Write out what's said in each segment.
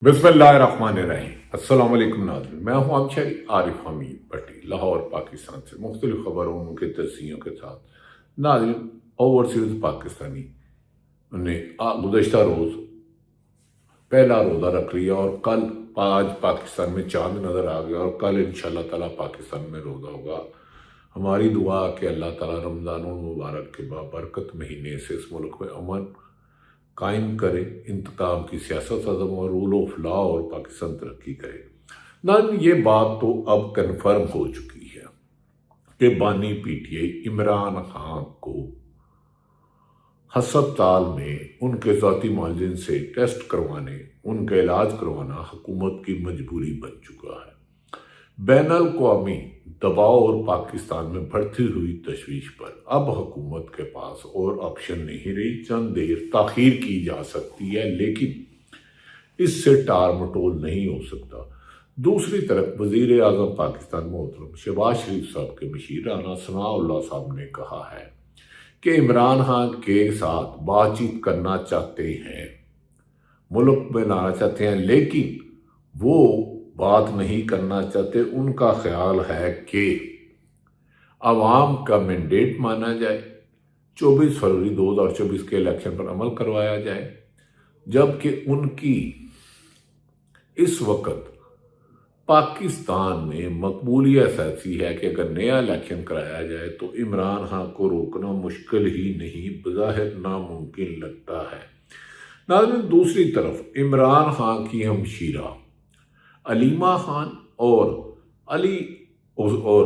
बिस्मिल्लाहिर्रहमानिर्रहीम। अस्सलाम वालेकुम नाज़रीन, मैं हूं अमशरी आरिफ हमीद भट्टी, लाहौर पाकिस्तान से मुख्तलिफ खबरों उनके तस्सियों के साथ। नाज़रीन, ओवरसीज पाकिस्तानी ने गुज़श्ता रोज़ पहला रोज़ा रख लिया और कल आज पाकिस्तान में चांद नज़र आ गया और कल इंशाअल्लाह ताला पाकिस्तान में रोज़ा होगा। हमारी दुआ कि अल्लाह ताला रमज़ानुल मुबारक के बाबरकत महीने से इस मुल्क में अमन कायम करे, इंतकाम की सियासत अज़म और रूल ऑफ लॉ और पाकिस्तान तरक्की करे। ना ये बात तो अब कन्फर्म हो चुकी है कि बानी पीटीआई इमरान खान को हस्पताल में उनके ज़ाती मालजिन से टेस्ट करवाने, उनका इलाज करवाना हुकूमत की मजबूरी बन चुका है। बैनुल अक़वामी दबाव और पाकिस्तान में बढ़ती हुई तशवीश पर अब हुकूमत के पास और ऑप्शन नहीं रही। चंद देर ताख़ीर की जा सकती है, लेकिन इससे टाल मटोल नहीं हो सकता। दूसरी तरफ वज़ीर आज़म पाकिस्तान मोहतरम शहबाज शरीफ साहब के मशीर राना सनाउल्लाह साहब ने कहा है कि इमरान खान के साथ बातचीत करना चाहते हैं, मुल्क में लाना चाहते हैं, लेकिन वो बात नहीं करना चाहते। उनका ख्याल है कि अवाम का मैंडेट माना जाए, 24 फरवरी 2024 के इलेक्शन पर अमल करवाया जाए, जबकि उनकी इस वक्त पाकिस्तान में मकबूलियत ऐसी है कि अगर नया इलेक्शन कराया जाए तो इमरान खान को रोकना मुश्किल ही नहीं, बज़ाहिर नामुमकिन लगता है। नाज़रीन, दूसरी तरफ इमरान खान की हमशीरा अलीमा खान और अली और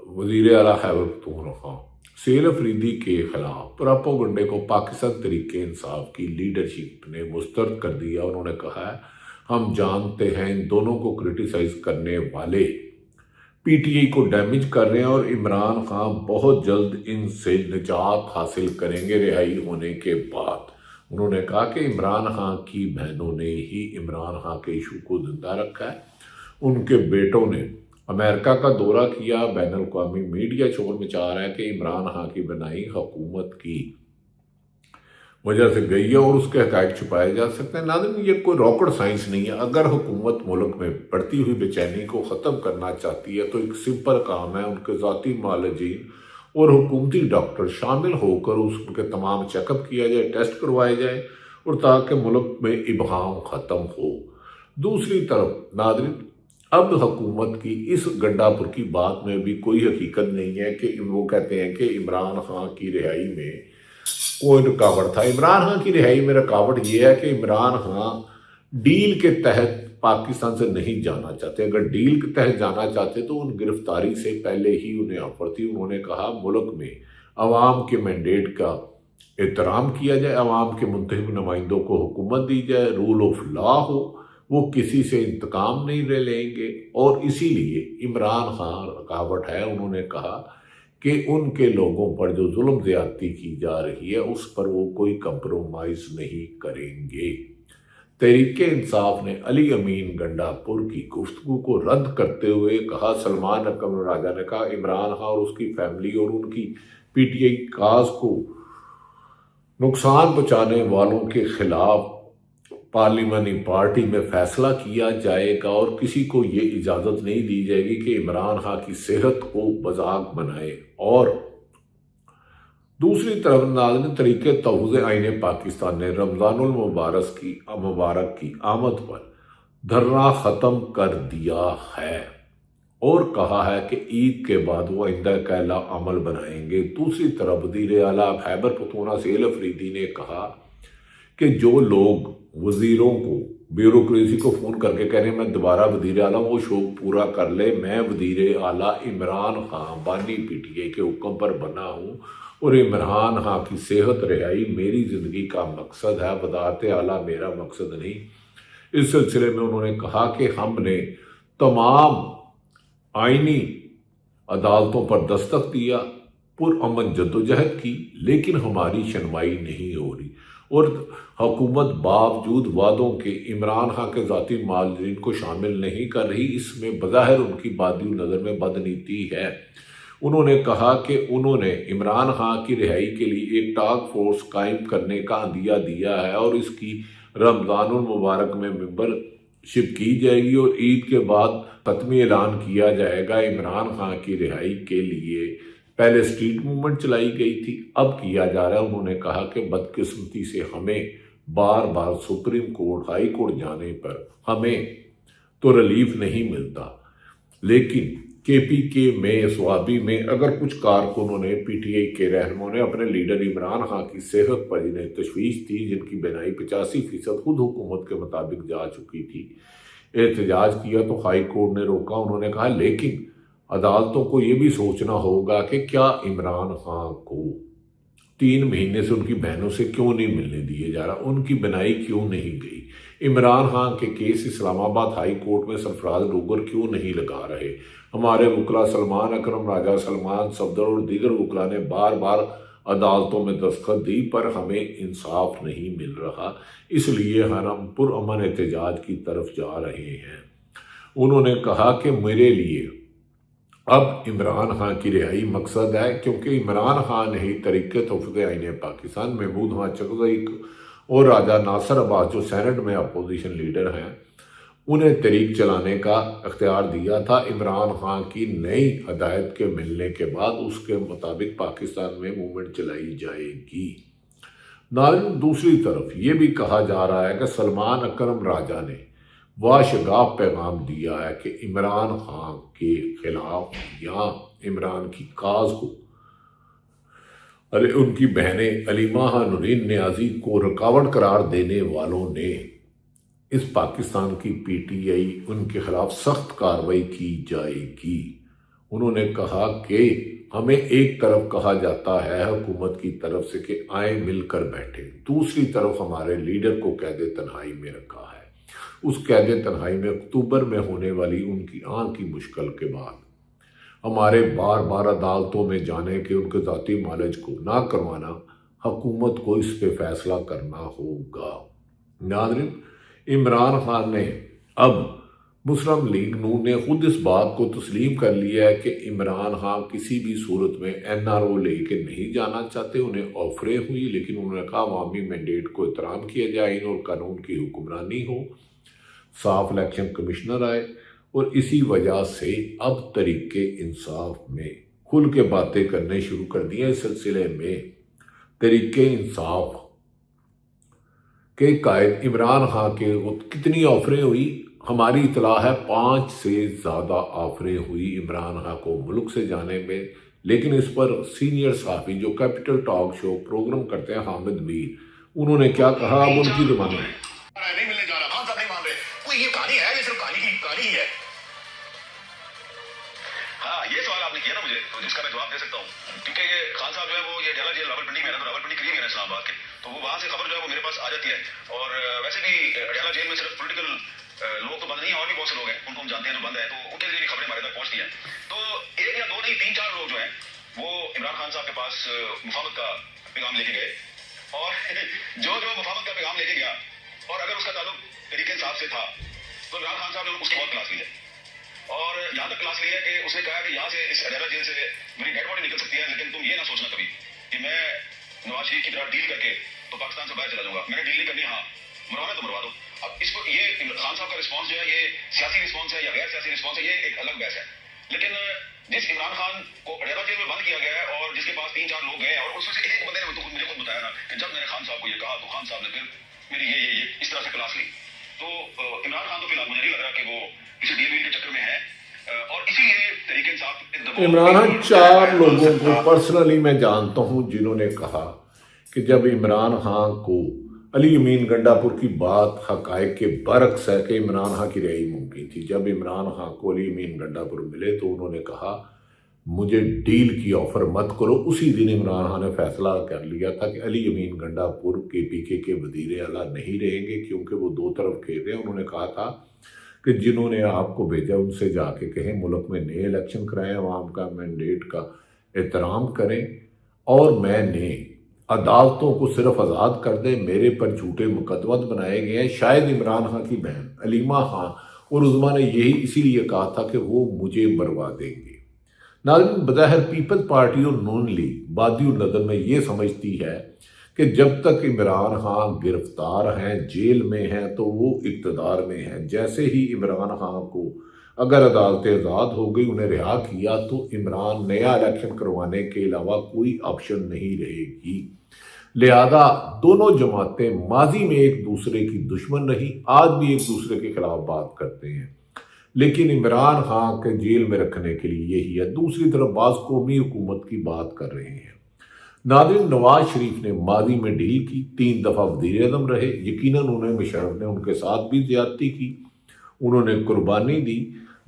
वज़ीर आला खैबर पख्तूनख्वा सेल अफरीदी के खिलाफ प्रोपेगेंडे को पाकिस्तान तहरीक इंसाफ की लीडरशिप ने मुस्तरद कर दिया। उन्होंने कहा है, हम जानते हैं इन दोनों को क्रिटिसाइज करने वाले पीटीआई को डैमेज कर रहे हैं और इमरान खान बहुत जल्द इनसे निजात हासिल करेंगे रिहाई होने के बाद। उन्होंने कहा कि इमरान खान की बहनों ने ही इमरान खान के इशू को जिंदा रखा है। उनके बेटों ने अमेरिका का दौरा किया। बैनुल अक़वामी मीडिया शोर मचा रहा है कि इमरान खान की बनाई हुकूमत की वजह से गई है और उसके हक़ाइक़ छुपाए जा सकते हैं। नाज़रीन, ये कोई रॉकेट साइंस नहीं है। अगर हुकूमत मुल्क में बढ़ती हुई बेचैनी को ख़त्म करना चाहती है तो एक सिंपल काम है, उनके ज़ाती मालजीन और हुकूमती डॉक्टर शामिल होकर उनके तमाम चेकअप किया जाए, टेस्ट करवाए जाए और ताकि मुल्क में इबहाम ख़त्म हो। दूसरी तरफ नाज़रीन, अब हुकूमत की इस गंडापुर की बात में भी कोई हकीकत नहीं है कि वो कहते हैं कि इमरान खान की रिहाई में कोई रुकावट था। इमरान खान की रिहाई में रुकावट ये है कि इमरान खान डील के तहत पाकिस्तान से नहीं जाना चाहते। अगर डील के तहत जाना चाहते तो उन गिरफ्तारी से पहले ही उन्हें ऑफर थी। उन्होंने कहा मुल्क में अवाम के मैंडेट का एहतराम किया जाए, अवाम के मुंतखब नुमाइंदों को हुकूमत दी जाए, रूल ऑफ लॉ हो, वो किसी से इंतकाम नहीं ले लेंगे और इसीलिए इमरान खान रुकावट है। उन्होंने कहा कि उनके लोगों पर जो जुल्म ज़्यादती की जा रही है उस पर वो कोई कंप्रोमाइज़ नहीं करेंगे। तहरीक इंसाफ ने अली अमीन गंडापुर की गुफ्तगू को रद्द करते हुए कहा, सलमान अकरम राजा ने कहा इमरान खान और उसकी फैमिली और उनकी पीटीआई काज को नुकसान पहुंचाने वालों के खिलाफ पार्लिमानी पार्टी में फैसला किया जाएगा और किसी को ये इजाज़त नहीं दी जाएगी कि इमरान खान की सेहत को मजाक बनाए। और दूसरी तरफ नाज़रीन, तरीके तहफ़्फ़ुज़ आईन पाकिस्तान ने रमज़ानुल मुबारक की आमद पर धरना ख़त्म कर दिया है और कहा है कि ईद के बाद वो आइंदा कहला अमल बनाएंगे। दूसरी तरफ वज़ीर आला खैबर पख्तूनख्वा सेल अफरीदी ने कहा कि जो लोग वज़ीरों को ब्यूरोक्रेसी को फ़ोन करके कह रहे हैं मैं दोबारा वज़ीर आला वो शौक़ पूरा कर ले, मैं वज़ीर आला इमरान खान बानी पीटीआई के हुक्म पर बना हूँ और इमरान खान की सेहत रिहाई मेरी ज़िंदगी का मकसद है, वज़ारत आला मेरा मकसद नहीं। इस सिलसिले में उन्होंने कहा कि हमने तमाम आइनी अदालतों पर दस्तक दिया, पुरअमन जद्दोजहद की, लेकिन हमारी सुनवाई नहीं हो रही और हुकूमत बावजूद वादों के इमरान खान के ज़ाती मालजीन को शामिल नहीं कर रही। इसमें बज़ाहिर उनकी बादी नज़र में बदनीति है। उन्होंने कहा कि उन्होंने इमरान खान की रिहाई के लिए एक टास्क फोर्स कायम करने का अंदिया दिया है और इसकी रमज़ान मुबारक में मेंबरशिप की जाएगी और ईद के बाद ख़त्मी ऐलान किया जाएगा। इमरान खान की रिहाई के लिए पहले स्ट्रीट मूवमेंट चलाई गई थी, अब किया जा रहा है। उन्होंने कहा कि बदकिस्मती से हमें बार बार सुप्रीम कोर्ट, हाई कोर्ट जाने पर हमें तो रिलीफ नहीं मिलता, लेकिन केपीके में, स्वाबी में अगर कुछ कारकुनों ने, पीटीआई के रहनुमाओं ने अपने लीडर इमरान खान की सेहत पर जिन्हें तशवीश थी, जिनकी बिनाई 85% खुद हुकूमत के मुताबिक जा चुकी थी, एहतजाज किया तो हाई कोर्ट ने रोका। उन्होंने कहा लेकिन अदालतों को ये भी सोचना होगा कि क्या इमरान खान को 3 महीने से उनकी बहनों से क्यों नहीं मिलने दिए जा रहा, उनकी बिनाई क्यों नहीं गई, इमरान खान के केस इस्लामाबाद हाई कोर्ट में सरफराज डोगर क्यों नहीं लगा रहे। हमारे वकला सलमान अकरम, राजा सलमान सफदर और दीगर वकला ने बार बार अदालतों में दस्तखत दी पर हमें इंसाफ नहीं मिल रहा, इसलिए हम पुरअमन एहतजाज की तरफ जा रहे हैं। उन्होंने कहा कि मेरे लिए अब इमरान खान की रिहाई मकसद है, क्योंकि इमरान खान ने ही तरीके तोहफ़े आईन पाकिस्तान, महमूद खान चकज़ई और राजा नासिर अब्बास जो सेनेट में अपोजिशन लीडर हैं, उन्हें तरीक चलाने का इख्तियार दिया था। इमरान खान की नई हदायत के मिलने के बाद उसके मुताबिक पाकिस्तान में मूवमेंट चलाई जाएगी। नाज़रीन, दूसरी तरफ ये भी कहा जा रहा है कि सलमान अकरम राजा ने वाशगाफ पैगाम दिया है कि इमरान खान के खिलाफ या इमरान की काज को उनकी बहनें अलीमा खान, नूरीन नियाजी को रुकावट करार देने वालों ने इस पाकिस्तान की पीटीआई, उनके खिलाफ सख्त कार्रवाई की जाएगी। उन्होंने कहा कि हमें एक तरफ कहा जाता है हुकूमत की तरफ से कि आए मिलकर बैठे, दूसरी तरफ हमारे लीडर को कैद तन्हाई में रखा है। उस कैद तन्हाई में अक्टूबर में होने वाली उनकी आंख की मुश्किल के बाद हमारे बार बार अदालतों में जाने के, उनके ज़ाती मालिज को ना करवाना, हुकूमत को इस पे फैसला करना होगा। नाज़रीन, इमरान खान ने अब मुस्लिम लीग नून ने खुद इस बात को तस्लीम कर लिया है कि इमरान खान किसी भी सूरत में एनआरओ लेके नहीं जाना चाहते। उन्हें ऑफरें हुई, लेकिन उन्होंने कहा अवामी मैंडेट को एहतराम किया जाए, आईन और कानून की हुक्मरानी हो, साफ इलेक्शन कमिश्नर आए, और इसी वजह से अब तरीके इंसाफ में खुल के बातें करने शुरू कर दी हैं। इस सिलसिले में तरीके इंसाफ के कायद इमरान खान के कितनी ऑफरें हुई, हमारी इतला है 5 से ज़्यादा ऑफरें हुई इमरान खान को मुल्क से जाने में। लेकिन इस पर सीनियर सहाफ़ी जो कैपिटल टॉक शो प्रोग्राम करते हैं, हामिद मीर, उन्होंने क्या कहा, अब उनकी ज़बान में। ये कहानी है, ये सिर्फ कहानी की कहानी ही है। हाँ, ये सवाल आपने किया ना मुझे, तो जिसका मैं जवाब दे सकता हूँ, क्योंकि ये खान साहब जो है वो ये डेला जेल रावलपिंडी में है, तो रावलपिंडी करीब है ना इस्लामाबाद के, तो वो वहाँ से खबर जो है वो मेरे पास आ जाती है। और वैसे भी डेला जेल में सिर्फ पॉलिटिकल लोग तो बंद नहीं है, और भी बहुत से लोग हैं उनको हम जानते हैं जो बंद है, तो उनके लिए भी खबरें हमारे तक पहुँचती हैं। तो 1 या 2 नहीं 3-4 लोग जो हैं वो इमरान खान साहब के पास मुफाहमत का पैगाम लेके गए, और जो मुफाहमत का पैगाम लेके गया, और अगर उसका ताल्लुक तरीके इंसाफ से था, तो इमरान खान साहब ने उसकी बहुत क्लास ली है। और यहाँ तक क्लास ली है कि उसने कहा कि यहाँ से इस अडेला जेल से मेरी डेड बॉडी निकल सकती है, लेकिन तुम ये ना सोचना कभी कि मैं नवाज शरीफ की तरह डील करके तो पाकिस्तान से बाहर चला जाऊंगा। मैंने डील नहीं करनी, हाँ मरवाना तो मरवा दो। अब इसको ये खान साहब का रिस्पॉन्स जो है, ये सियासी रिस्पॉन्स है या गैर सियासी रिस्पॉन्स है, ये एक अलग बहस है। लेकिन जिस इमरान खान को अडेला जेल में बंद किया गया है और जिसके पास 3-4 लोग गए, और उसमें से एक बंदे ने तो मुझे खुद बताया ना कि जब मैंने खान साहब को ये कहा, तो खान साहब ने फिर मेरी ये इस तरह से क्लास ली। तो इमरान खान तो फिलहाल मुझे नहीं लग रहा कि वो किसी डील के चक्कर में है, और इसीलिए तरीके इंसाफ इमरान खान 4 लोगों को पर्सनली मैं जानता हूं जिन्होंने कहा कि जब इमरान खान को अली अमीन गंडापुर की बात हकायक के बरक्स है कि इमरान खान की रिहाई मुमकिन थी। जब इमरान खान को अली अमीन गंडापुर मिले तो उन्होंने कहा मुझे डील की ऑफर मत करो। उसी दिन इमरान खान ने फैसला कर लिया था कि अली अमीन गंडापुर केपीके के वज़ीर आला नहीं रहेंगे, क्योंकि वो 2 तरफ खेल रहे हैं। उन्होंने कहा था कि जिन्होंने आपको भेजा उनसे जाके कहें मुल्क में नए इलेक्शन कराएं, आवाम का मैंडेट का एहतराम करें, और मैंने अदालतों को सिर्फ आज़ाद कर दें। मेरे पर झूठे मुकदमत बनाए गए हैं। शायद इमरान खान की बहन अलीमा खान और उज़मा ने यही इसीलिए कहा था कि वो मुझे मरवा देंगे। नाज़रीन, बज़ाहिर पीपल्स पार्टी और नून लीग बादियुल नज़र में ये समझती है کہ جب تک عمران خان گرفتار ہیں، جیل میں ہیں، تو وہ اقتدار میں ہیں۔ جیسے ہی عمران خان کو اگر عدالتیں آزاد ہو گئی، انہیں رہا کیا، تو عمران نیا الیکشن کروانے کے علاوہ کوئی آپشن نہیں رہے گی۔ لہذا دونوں جماعتیں ماضی میں ایک دوسرے کی دشمن رہی، آج بھی ایک دوسرے کے خلاف بات کرتے ہیں، لیکن عمران خان کے جیل میں رکھنے کے لیے یہی ہے۔ دوسری طرف بعض قومی حکومت کی بات کر رہے ہیں۔ ناظرین، نواز شریف نے ماضی میں ڈیل کی، 3 دفعہ وزیر اعظم رہے، یقیناً انہیں مشرف نے ان کے ساتھ بھی زیادتی کی، انہوں نے قربانی دی۔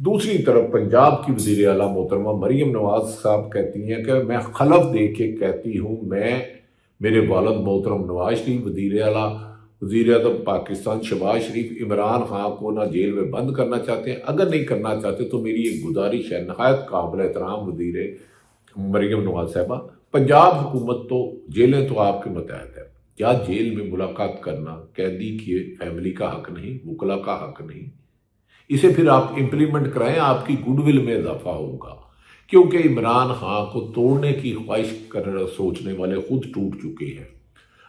دوسری طرف پنجاب کی وزیر اعلیٰ محترمہ مریم نواز صاحب کہتی ہیں کہ میں خلف دے کے کہتی ہوں، میرے والد محترم نواز شریف، وزیر اعظم پاکستان شہباز شریف عمران خان کو نہ جیل میں بند کرنا چاہتے ہیں، اگر نہیں کرنا چاہتے تو میری ایک گزارش ہے، نہایت قابل احترام وزیر مریم نواز صاحبہ، پنجاب حکومت تو جیلیں تو آپ کے متحد ہے، کیا جیل میں ملاقات کرنا قیدی کی فیملی کا حق نہیں، وکلا کا حق نہیں؟ اسے پھر آپ امپلیمنٹ کرائیں، آپ کی گڈ ول میں اضافہ ہوگا، کیونکہ عمران خان کو توڑنے کی خواہش سوچنے والے خود ٹوٹ چکے ہیں۔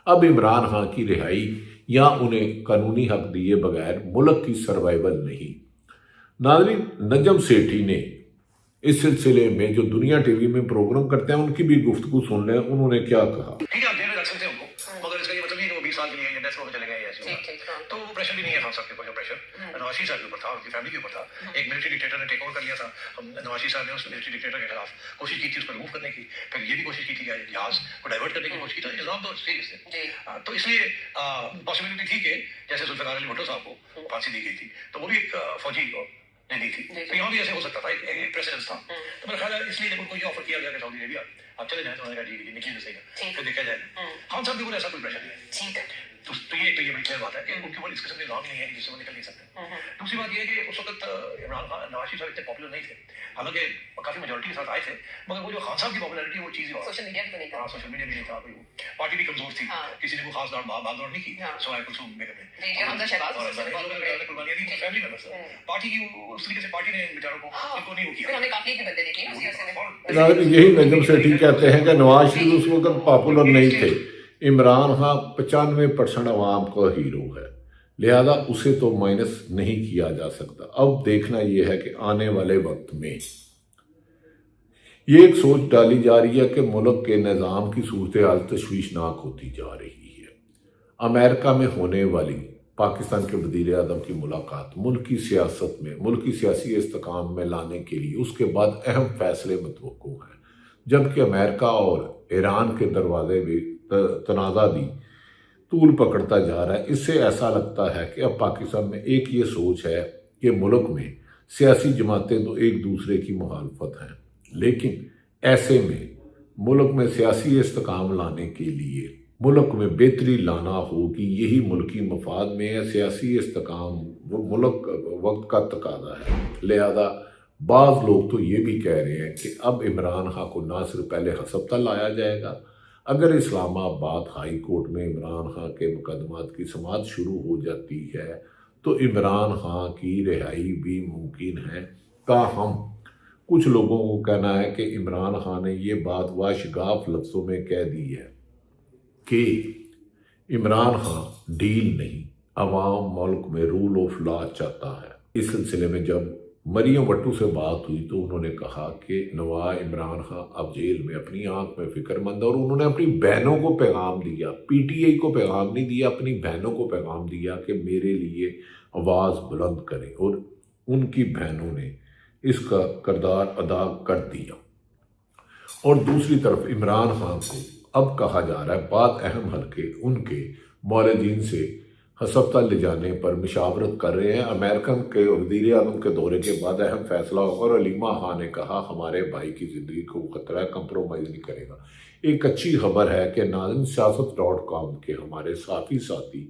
اب عمران خان کی رہائی یا انہیں قانونی حق دیے بغیر ملک کی سروائیول نہیں۔ ناظرین، نجم سیٹھی نے اس سلسلے میں جو دنیا ٹی وی میں پروگرام کرتے ہیں ان کی بھی گفتگو سن لیں، انہوں نے کیا کہا۔ ٹھیک ہے، آپ جیل میں رکھ سکتے ہیں ان کو، مگر اس کا یہ مطلب نہیں کہ وہ 20 سال کے لیے ڈیتھ رو میں چلے گئے ایسے ہوگا، تو وہ پریشر بھی نہیں ہے خان صاحب کے اوپر، جو پریشر نواز شریف صاحب کے اوپر تھا، ان کی فیملی کے اوپر تھا۔ ایک ملٹری ڈکٹیٹر نے ٹیک اوور کر لیا تھا، نواز شریف صاحب نے اس ملٹری ڈکٹیٹر کے خلاف کوشش کی تھی اس کو ریموو کرنے کی، پھر یہ بھی کوشش کی تھی کہ جہاز کو ڈائیورٹ کرنے کی کوشش کی تھی، نظام تو سیریس ہے، تو اس لیے پاسبلٹی تھی کہ جیسے ذوالفقار علی بھٹو صاحب کو پھانسی دی گئی تھی تو وہ بھی ایک فوجی نے دی تھی، تو یہاں بھی ایسے ہو سکتا تھا، ایک پریسیڈنس تھا، تو میرا خیال ہے اس لیے جب ان کو یہ آفر کیا گیا کہ سعودی عربیہ آپ چلے جائیں، تو انہوں نے کہا جی نکلیے صحیح ہے، پھر دیکھا جائے گا۔ خان صاحب کے اوپر ایسا کوئی پریشر نہیں ہے، ٹھیک ہے، تو یہ بڑی کلیئر بات ہے کہ ان کے اوپر اس قسم کے نام نہیں ہے جس سے وہ نکل نہیں سکتے۔ دوسری بات یہ ہے کہ اس وقت عمران خان نواز شریف صاحب اتنے پاپولر نہیں تھے، حالانکہ کافی میجورٹی کے ساتھ آئے تھے، مگر وہ جو خان صاحب کی پاپولرٹی وہ چیز ہی سوشل میڈیا بھی نہیں تھا، سوشل میڈیا بھی نہیں تھا، پارٹی بھی کمزور تھی، کسی نے کوئی خاص بھاگ دوڑ نہیں کی سوائے کلثوم بیگم نے، قربانیاں دی فیملی ممبرز، پارٹی کی اس طریقے سے پارٹی نے بیچاروں کو ان کو نہیں وہ کیا۔ یہی نجم سیٹھی کہتے ہیں کہ نواز شریف اس وقت پاپولر نہیں تھے، عمران خان 95% عوام کا ہیرو ہے، لہذا اسے تو مائنس نہیں کیا جا سکتا۔ اب دیکھنا یہ ہے کہ آنے والے وقت میں یہ ایک سوچ ڈالی جا رہی ہے کہ ملک کے نظام کی صورتحال تشویشناک ہوتی جا رہی ہے۔ امریکہ میں ہونے والی پاکستان کے وزیر اعظم کی ملاقات ملکی سیاست میں، ملکی سیاسی استحکام میں لانے کے لیے اس کے بعد اہم فیصلے متوقع ہیں، جبکہ امریکہ اور ایران کے دروازے بھی تنازع بھی طول پکڑتا جا رہا ہے۔ اس سے ایسا لگتا ہے کہ اب پاکستان میں ایک یہ سوچ ہے کہ ملک میں سیاسی جماعتیں تو ایک دوسرے کی مخالفت ہیں، لیکن ایسے میں ملک میں سیاسی استحکام لانے کے لیے ملک میں بہتری لانا ہوگی، یہی ملکی مفاد میں ہے۔ سیاسی استحکام ملک وقت کا تقاضا ہے، لہذا بعض لوگ تو یہ بھی کہہ رہے ہیں کہ اب عمران خان کو نہ صرف پہلے ہسپتال لایا جائے گا، اگر اسلام آباد ہائی کورٹ میں عمران خان کے مقدمات کی سماعت شروع ہو جاتی ہے تو عمران خان کی رہائی بھی ممکن ہے۔ تاہم کچھ لوگوں کو کہنا ہے کہ عمران خان نے یہ بات واشگاف لفظوں میں کہہ دی ہے کہ عمران خان ڈیل نہیں، عوام ملک میں رول آف لا چاہتا ہے۔ اس سلسلے میں جب مریم وٹو سے بات ہوئی تو انہوں نے کہا کہ عمران خان اب جیل میں اپنی آنکھ میں فکر مند، اور انہوں نے اپنی بہنوں کو پیغام دیا، پی ٹی آئی کو پیغام نہیں دیا، اپنی بہنوں کو پیغام دیا کہ میرے لیے آواز بلند کریں، اور ان کی بہنوں نے اس کا کردار ادا کر دیا۔ اور دوسری طرف عمران خان کو اب کہا جا رہا ہے بعض اہم حلقے ان کے معالجین سے ہسپتال لے جانے پر مشاورت کر رہے ہیں۔ امریکن کے وزیر اعظم کے دورے کے بعد اہم فیصلہ ہوگا، اور علیمہ خان نے کہا ہمارے بھائی کی زندگی کو خطرہ ہے، کمپرومائز نہیں کرے گا۔ ایک اچھی خبر ہے کہ ناظرین سیاست.com کے ہمارے صحافی ساتھی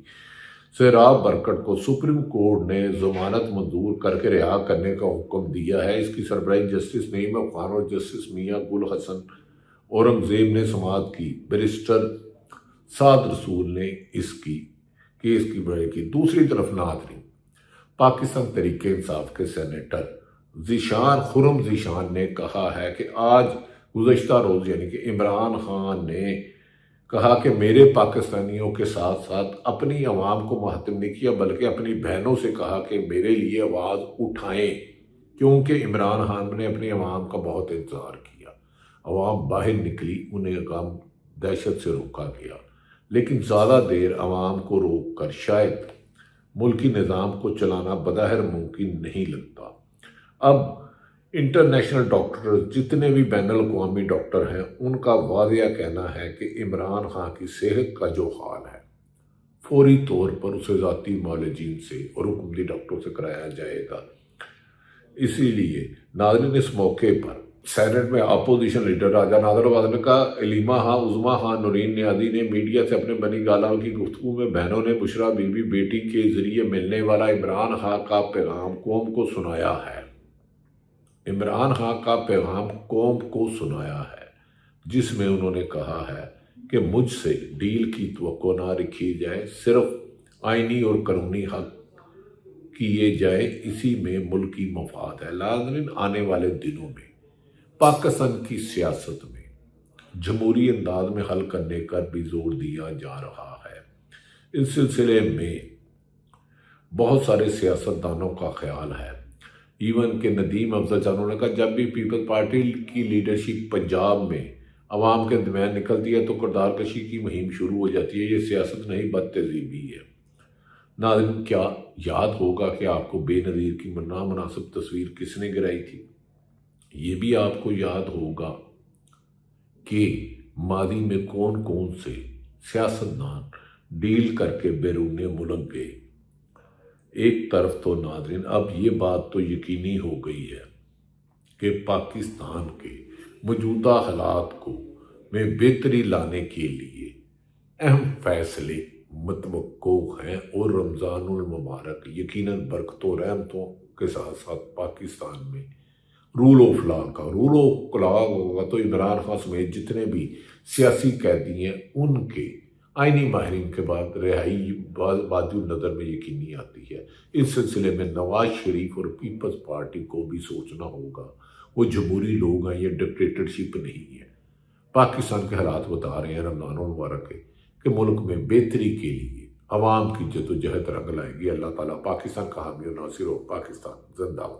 سہراب برکت کو سپریم کورٹ نے ضمانت منظور کر کے رہا کرنے کا حکم دیا ہے۔ اس کی سربراہی جسٹس نعیم افغان اور جسٹس میاں گل حسن اورنگزیب نے سماعت کی۔ بیرسٹر سعد رسول نے اس کی کیس کی بڑھائی کی۔ دوسری طرف ناظرین، پاکستان تحریک انصاف کے سینیٹر خرم ذیشان نے کہا ہے کہ آج گزشتہ روز یعنی کہ عمران خان نے کہا کہ میرے پاکستانیوں کے ساتھ ساتھ اپنی عوام کو مخاطب نہیں کیا بلکہ اپنی بہنوں سے کہا کہ میرے لیے آواز اٹھائیں، کیونکہ عمران خان نے اپنی عوام کا بہت انتظار کیا۔ عوام باہر نکلی، انہیں غم دہشت سے روکا گیا، لیکن زیادہ دیر عوام کو روک کر شاید ملکی نظام کو چلانا بظاہر ممکن نہیں لگتا۔ اب انٹرنیشنل ڈاکٹر جتنے بھی بین الاقوامی ڈاکٹر ہیں ان کا واضح کہنا ہے کہ عمران خان کی صحت کا جو حال ہے فوری طور پر اسے ذاتی معالجین سے اور حکومتی ڈاکٹروں سے کرایا جائے گا۔ اسی لیے ناظرین، اس موقع پر سینٹ میں اپوزیشن لیڈر راجہ نادر آباد نے کہا، علیمہ خان، عظمیٰ خان، نورین نیازی نے میڈیا سے اپنے بنی گالہ کی گفتگو میں بہنوں نے بشریٰ بی بی بیٹی کے ذریعے ملنے والا عمران خان کا پیغام قوم کو سنایا ہے۔ عمران خان کا پیغام قوم کو سنایا ہے، جس میں انہوں نے کہا ہے کہ مجھ سے ڈیل کی توقع نہ رکھی جائے، صرف آئینی اور قانونی حق کیے جائے، اسی میں ملکی مفاد ہے۔ ناظرین، آنے والے دنوں میں پاکستان کی سیاست میں جمہوری انداز میں حل کرنے پر بھی زور دیا جا رہا ہے۔ اس سلسلے میں بہت سارے سیاستدانوں کا خیال ہے، ایون کہ ندیم افضل صاحب نے کہا جب بھی پیپل پارٹی کی لیڈرشپ پنجاب میں عوام کے درمیان نکلتی ہے تو کردار کشی کی مہم شروع ہو جاتی ہے۔ یہ سیاست نہیں، بد تہذیبی ہے۔ ناظرین، کیا یاد ہوگا کہ آپ کو بے نظیر کی نامناسب تصویر کس نے گرائی تھی؟ یہ بھی آپ کو یاد ہوگا کہ ماضی میں کون کون سے سیاستدان ڈیل کر کے بیرون ملک گئے۔ ایک طرف تو ناظرین اب یہ بات تو یقینی ہو گئی ہے کہ پاکستان کے موجودہ حالات میں بہتری لانے کے لیے اہم فیصلے متوقع ہیں، اور رمضان المبارک یقیناً برکتوں و رحمتوں کے ساتھ ساتھ پاکستان میں رول آف لا ہوگا تو عمران خان سمیت جتنے بھی سیاسی قیدی ہیں ان کے آئینی ماہرین کے بعد رہائی وادی النظر میں یقینی آتی ہے۔ اس سلسلے میں نواز شریف اور پیپلز پارٹی کو بھی سوچنا ہوگا، وہ جمہوری لوگ ہیں، یہ ڈکٹیٹرشپ نہیں ہے۔ پاکستان کے حالات بتا رہے ہیں رمضان المبارک کے کہ ملک میں بہتری کے لیے عوام کی جدوجہد رنگ لائے گی۔ اللہ تعالیٰ پاکستان کا حامی و ناصر ہو۔ پاکستان زندہ باد۔